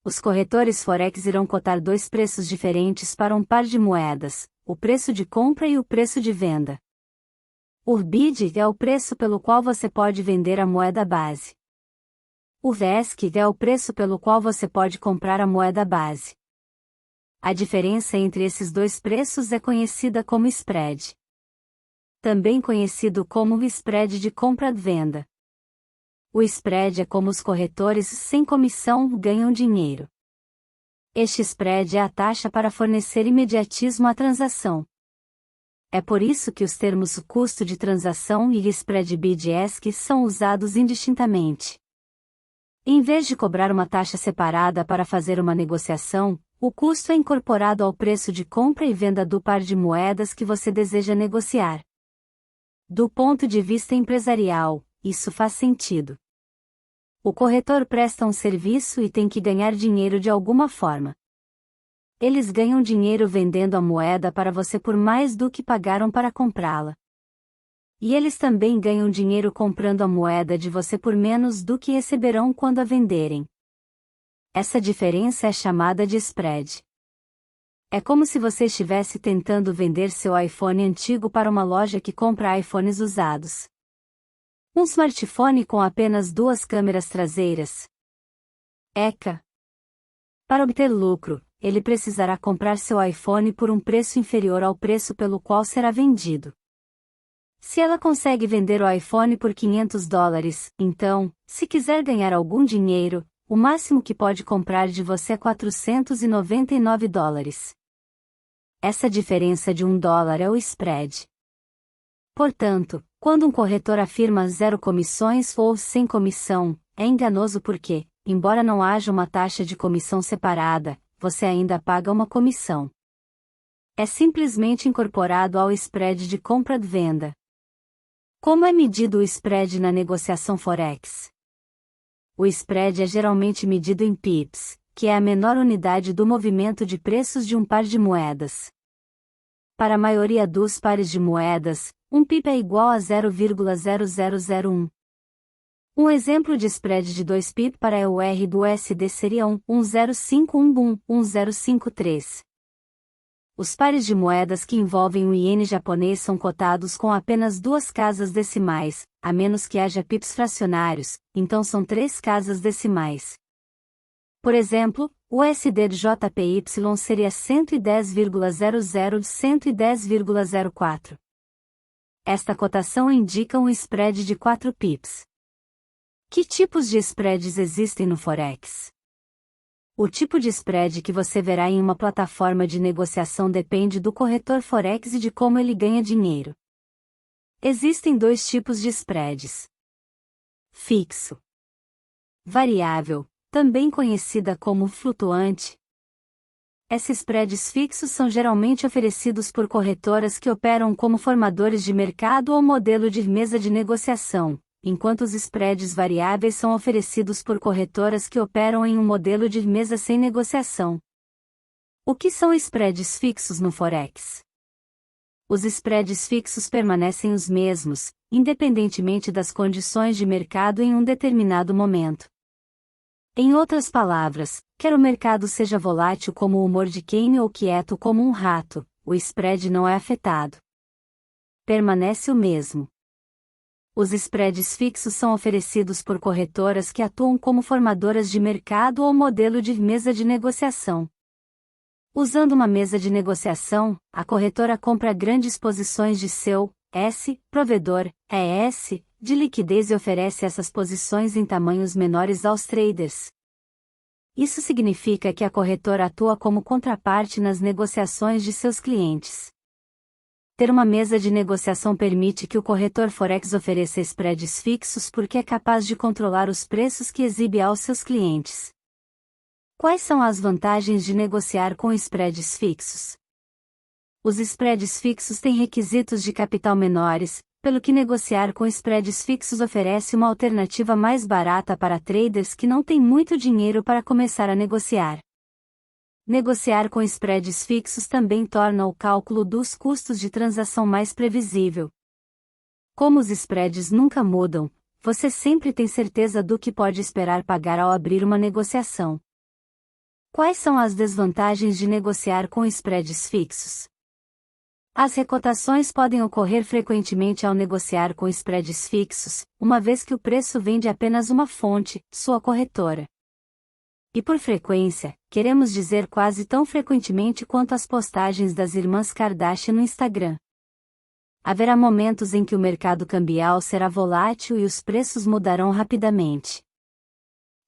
Os corretores Forex irão cotar dois preços diferentes para um par de moedas, o preço de compra e o preço de venda. O bid é o preço pelo qual você pode vender a moeda base. O ask é o preço pelo qual você pode comprar a moeda base. A diferença entre esses dois preços é conhecida como spread. Também conhecido como spread de compra-venda. O spread é como os corretores sem comissão ganham dinheiro. Este spread é a taxa para fornecer imediatismo à transação. É por isso que os termos custo de transação e spread bid-ask são usados indistintamente. Em vez de cobrar uma taxa separada para fazer uma negociação, o custo é incorporado ao preço de compra e venda do par de moedas que você deseja negociar. Do ponto de vista empresarial, isso faz sentido. O corretor presta um serviço e tem que ganhar dinheiro de alguma forma. Eles ganham dinheiro vendendo a moeda para você por mais do que pagaram para comprá-la. E eles também ganham dinheiro comprando a moeda de você por menos do que receberão quando a venderem. Essa diferença é chamada de spread. É como se você estivesse tentando vender seu iPhone antigo para uma loja que compra iPhones usados. Um smartphone com apenas duas câmeras traseiras. ECA. Para obter lucro, ele precisará comprar seu iPhone por um preço inferior ao preço pelo qual será vendido. Se ela consegue vender o iPhone por $500, então, se quiser ganhar algum dinheiro, o máximo que pode comprar de você é $499. Essa diferença de $1 é o spread. Portanto, quando um corretor afirma 0 comissões ou sem comissão, é enganoso porque, embora não haja uma taxa de comissão separada, você ainda paga uma comissão. É simplesmente incorporado ao spread de compra-venda. Como é medido o spread na negociação Forex? O spread é geralmente medido em pips, que é a menor unidade do movimento de preços de um par de moedas. Para a maioria dos pares de moedas, um pip é igual a 0,0001. Um exemplo de spread de 2 pip para EUR do USD seria 1,0511,1053. Os pares de moedas que envolvem o iene japonês são cotados com apenas duas casas decimais, a menos que haja pips fracionários, então são 3 casas decimais. Por exemplo, o USD de JPY seria 110,00 de 110,04. Esta cotação indica um spread de 4 pips. Que tipos de spreads existem no Forex? O tipo de spread que você verá em uma plataforma de negociação depende do corretor Forex e de como ele ganha dinheiro. Existem 2 tipos de spreads. Fixo. Variável, também conhecida como flutuante. Esses spreads fixos são geralmente oferecidos por corretoras que operam como formadores de mercado ou modelo de mesa de negociação, enquanto os spreads variáveis são oferecidos por corretoras que operam em um modelo de mesa sem negociação. O que são spreads fixos no Forex? Os spreads fixos permanecem os mesmos, independentemente das condições de mercado em um determinado momento. Em outras palavras, quer o mercado seja volátil como o humor de Keynes ou quieto como um rato, o spread não é afetado. Permanece o mesmo. Os spreads fixos são oferecidos por corretoras que atuam como formadoras de mercado ou modelo de mesa de negociação. Usando uma mesa de negociação, a corretora compra grandes posições de seu provedor, ES, de liquidez e oferece essas posições em tamanhos menores aos traders. Isso significa que a corretora atua como contraparte nas negociações de seus clientes. Ter uma mesa de negociação permite que o corretor Forex ofereça spreads fixos porque é capaz de controlar os preços que exibe aos seus clientes. Quais são as vantagens de negociar com spreads fixos? Os spreads fixos têm requisitos de capital menores, pelo que negociar com spreads fixos oferece uma alternativa mais barata para traders que não têm muito dinheiro para começar a negociar. Negociar com spreads fixos também torna o cálculo dos custos de transação mais previsível. Como os spreads nunca mudam, você sempre tem certeza do que pode esperar pagar ao abrir uma negociação. Quais são as desvantagens de negociar com spreads fixos? As recotações podem ocorrer frequentemente ao negociar com spreads fixos, uma vez que o preço vem de apenas uma fonte, sua corretora. E por frequência, queremos dizer quase tão frequentemente quanto as postagens das irmãs Kardashian no Instagram. Haverá momentos em que o mercado cambial será volátil e os preços mudarão rapidamente.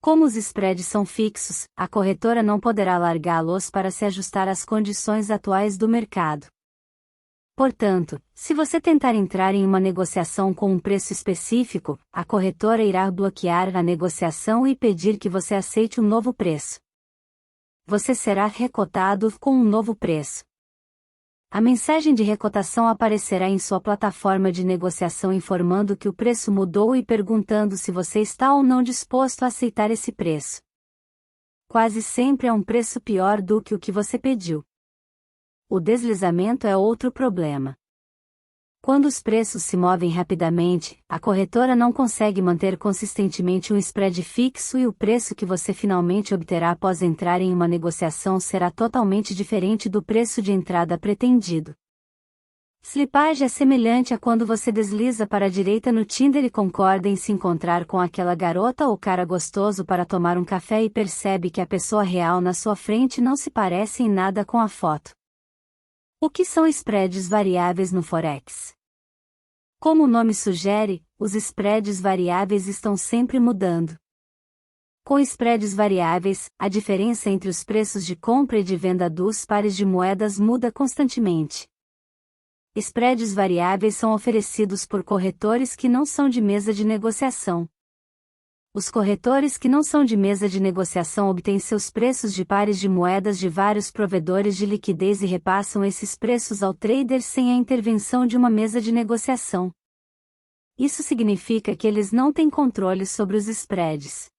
Como os spreads são fixos, a corretora não poderá largá-los para se ajustar às condições atuais do mercado. Portanto, se você tentar entrar em uma negociação com um preço específico, a corretora irá bloquear a negociação e pedir que você aceite um novo preço. Você será recotado com um novo preço. A mensagem de recotação aparecerá em sua plataforma de negociação informando que o preço mudou e perguntando se você está ou não disposto a aceitar esse preço. Quase sempre é um preço pior do que o que você pediu. O deslizamento é outro problema. Quando os preços se movem rapidamente, a corretora não consegue manter consistentemente um spread fixo e o preço que você finalmente obterá após entrar em uma negociação será totalmente diferente do preço de entrada pretendido. Slippage é semelhante a quando você desliza para a direita no Tinder e concorda em se encontrar com aquela garota ou cara gostoso para tomar um café e percebe que a pessoa real na sua frente não se parece em nada com a foto. O que são spreads variáveis no Forex? Como o nome sugere, os spreads variáveis estão sempre mudando. Com spreads variáveis, a diferença entre os preços de compra e de venda dos pares de moedas muda constantemente. Spreads variáveis são oferecidos por corretores que não são de mesa de negociação. Os corretores que não são de mesa de negociação obtêm seus preços de pares de moedas de vários provedores de liquidez e repassam esses preços ao trader sem a intervenção de uma mesa de negociação. Isso significa que eles não têm controle sobre os spreads.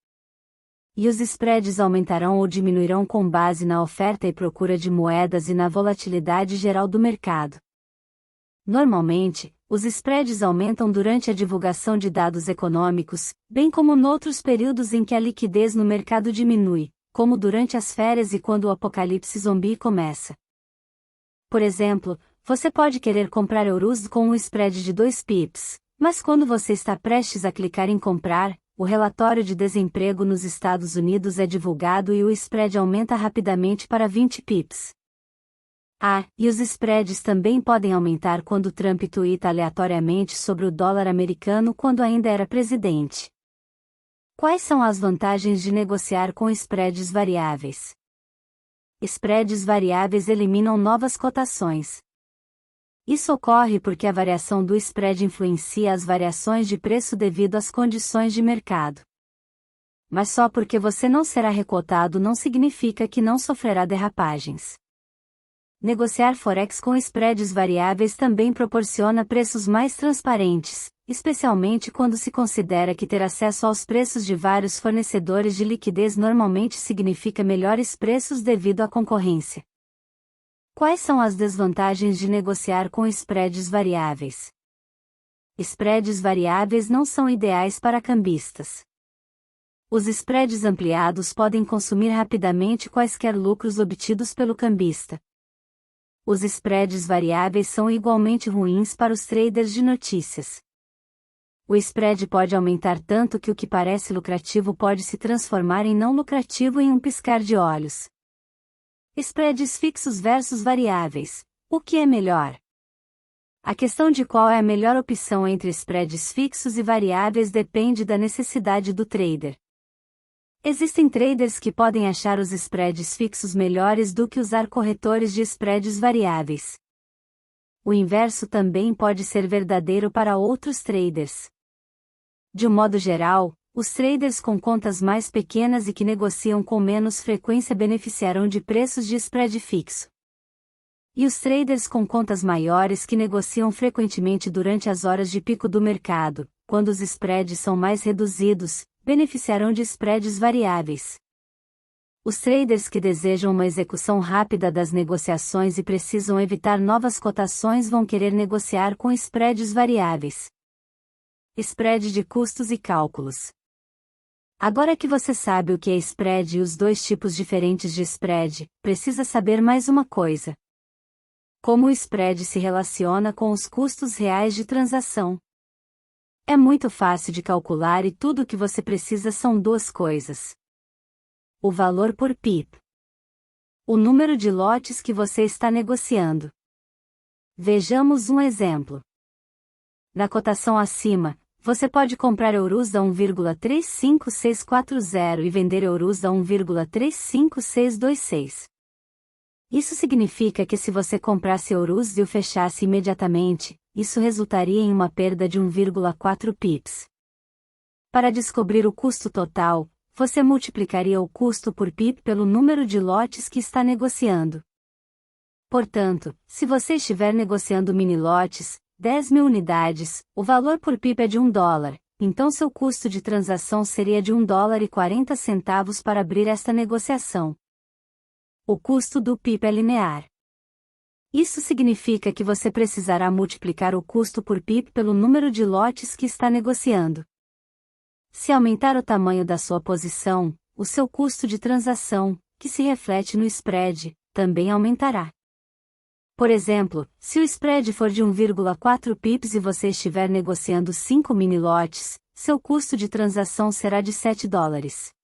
E os spreads aumentarão ou diminuirão com base na oferta e procura de moedas e na volatilidade geral do mercado. Normalmente, os spreads aumentam durante a divulgação de dados econômicos, bem como noutros períodos em que a liquidez no mercado diminui, como durante as férias e quando o apocalipse zumbi começa. Por exemplo, você pode querer comprar euros com um spread de 2 pips, mas quando você está prestes a clicar em comprar, o relatório de desemprego nos Estados Unidos é divulgado e o spread aumenta rapidamente para 20 pips. E os spreads também podem aumentar quando Trump tuita aleatoriamente sobre o dólar americano quando ainda era presidente. Quais são as vantagens de negociar com spreads variáveis? Spreads variáveis eliminam novas cotações. Isso ocorre porque a variação do spread influencia as variações de preço devido às condições de mercado. Mas só porque você não será recotado não significa que não sofrerá derrapagens. Negociar Forex com spreads variáveis também proporciona preços mais transparentes, especialmente quando se considera que ter acesso aos preços de vários fornecedores de liquidez normalmente significa melhores preços devido à concorrência. Quais são as desvantagens de negociar com spreads variáveis? Spreads variáveis não são ideais para cambistas. Os spreads ampliados podem consumir rapidamente quaisquer lucros obtidos pelo cambista. Os spreads variáveis são igualmente ruins para os traders de notícias. O spread pode aumentar tanto que o que parece lucrativo pode se transformar em não lucrativo em um piscar de olhos. Spreads fixos versus variáveis. O que é melhor? A questão de qual é a melhor opção entre spreads fixos e variáveis depende da necessidade do trader. Existem traders que podem achar os spreads fixos melhores do que usar corretores de spreads variáveis. O inverso também pode ser verdadeiro para outros traders. De um modo geral, os traders com contas mais pequenas e que negociam com menos frequência beneficiarão de preços de spread fixo. E os traders com contas maiores que negociam frequentemente durante as horas de pico do mercado, quando os spreads são mais reduzidos, beneficiarão de spreads variáveis. Os traders que desejam uma execução rápida das negociações e precisam evitar novas cotações vão querer negociar com spreads variáveis. Spread de custos e cálculos. Agora que você sabe o que é spread e os dois tipos diferentes de spread, precisa saber mais uma coisa. Como o spread se relaciona com os custos reais de transação. É muito fácil de calcular e tudo o que você precisa são duas coisas. O valor por pip. O número de lotes que você está negociando. Vejamos um exemplo. Na cotação acima, você pode comprar euros a 1,35640 e vender euros a 1,35626. Isso significa que se você comprasse euros e o fechasse imediatamente, isso resultaria em uma perda de 1,4 pips. Para descobrir o custo total, você multiplicaria o custo por pip pelo número de lotes que está negociando. Portanto, se você estiver negociando mini lotes, 10.000 unidades, o valor por pip é de $1, então seu custo de transação seria de $1,40 para abrir esta negociação. O custo do pip é linear. Isso significa que você precisará multiplicar o custo por pip pelo número de lotes que está negociando. Se aumentar o tamanho da sua posição, o seu custo de transação, que se reflete no spread, também aumentará. Por exemplo, se o spread for de 1,4 pips e você estiver negociando 5 mini lotes, seu custo de transação será de $7.